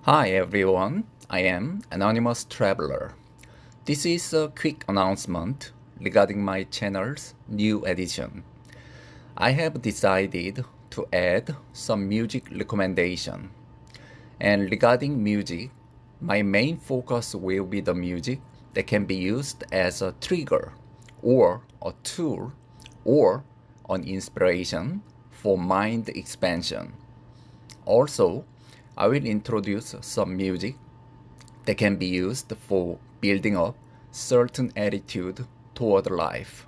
Hi everyone, I am Anonymous Traveler. This is a quick announcement regarding my channel's new edition. I have decided to add some music recommendation. And regarding music, my main focus will be the music that can be used as a trigger or a tool or an inspiration for mind expansion. Also, I will introduce some music that can be used for building up certain attitude toward life.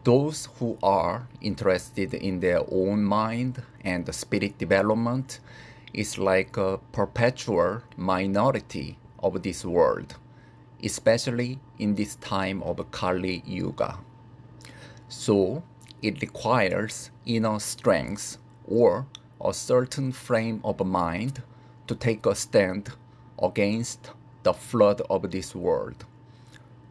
Those who are interested in their own mind and spirit development is like a perpetual minority of this world, especially in this time of Kali Yuga. So it requires inner strength or a certain frame of mind to take a stand against the flood of this world.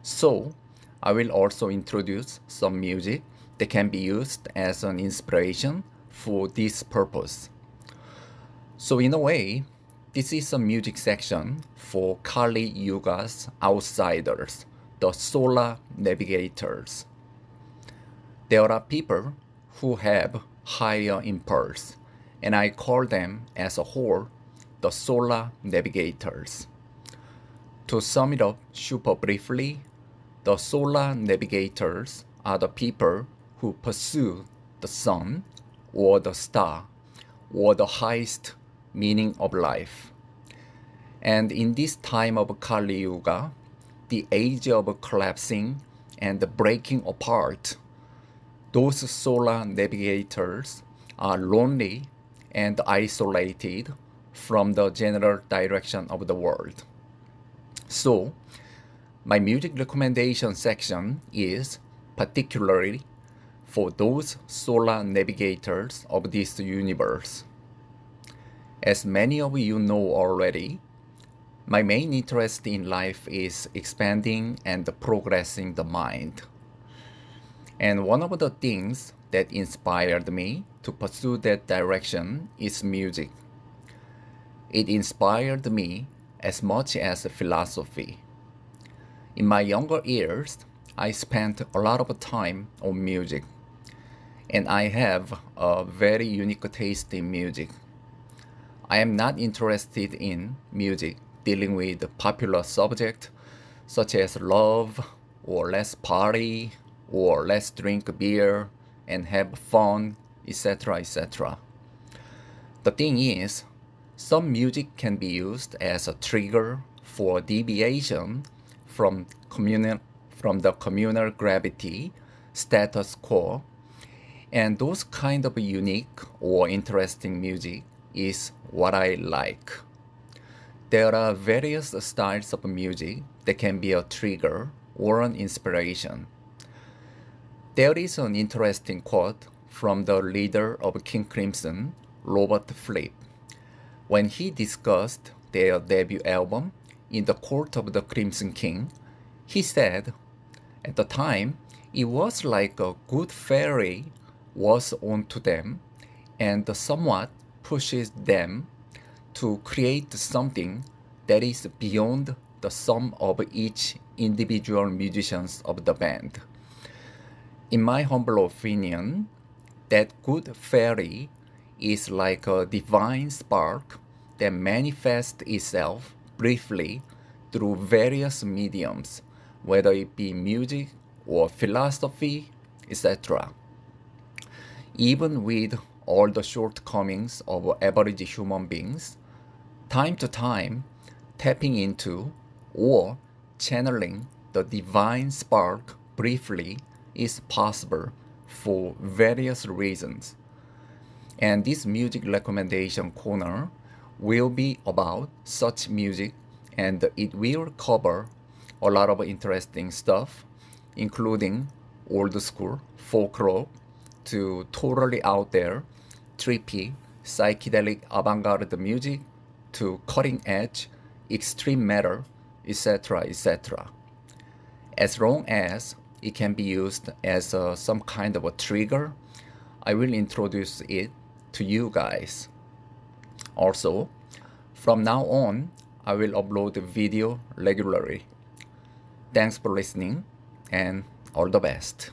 So I will also introduce some music that can be used as an inspiration for this purpose. So in a way, this is a music section for Kali Yuga's outsiders, the solar navigators. There are people who have higher impulse, and I call them as a whole the solar navigators. To sum it up super briefly, the solar navigators are the people who pursue the sun or the star or the highest meaning of life. And in this time of Kali Yuga, the age of collapsing and breaking apart, those solar navigators are lonely and isolated from the general direction of the world. So, my music recommendation section is particularly for those solar navigators of this universe. As many of you know already, my main interest in life is expanding and progressing the mind. And one of the things that inspired me to pursue that direction is music. It inspired me as much as philosophy. In my younger years, I spent a lot of time on music, and I have a very unique taste in music. I am not interested in music dealing with popular subjects such as love or let's party or let's drink beer and have fun, etc. etc. The thing is, some music can be used as a trigger for deviation from the communal gravity status quo, and those kind of unique or interesting music is what I like. There are various styles of music that can be a trigger or an inspiration. There is an interesting quote from the leader of King Crimson, Robert Fripp, when he discussed their debut album in the court of the Crimson King. He said, at the time, it was like a good fairy was onto them and somewhat pushes them to create something that is beyond the sum of each individual musicians of the band. In my humble opinion, that good fairy is like a divine spark that manifests itself briefly through various mediums, whether it be music or philosophy, etc. Even with all the shortcomings of average human beings, time to time, tapping into or channeling the divine spark briefly is possible for various reasons. And this music recommendation corner will be about such music, and it will cover a lot of interesting stuff, including old school folk rock to totally out there, trippy, psychedelic avant-garde music to cutting edge, extreme metal, etc. etc. As long as it can be used as some kind of a trigger, I will introduce it to you guys. Also, From now on, I will upload video regularly. Thanks for listening and all the best.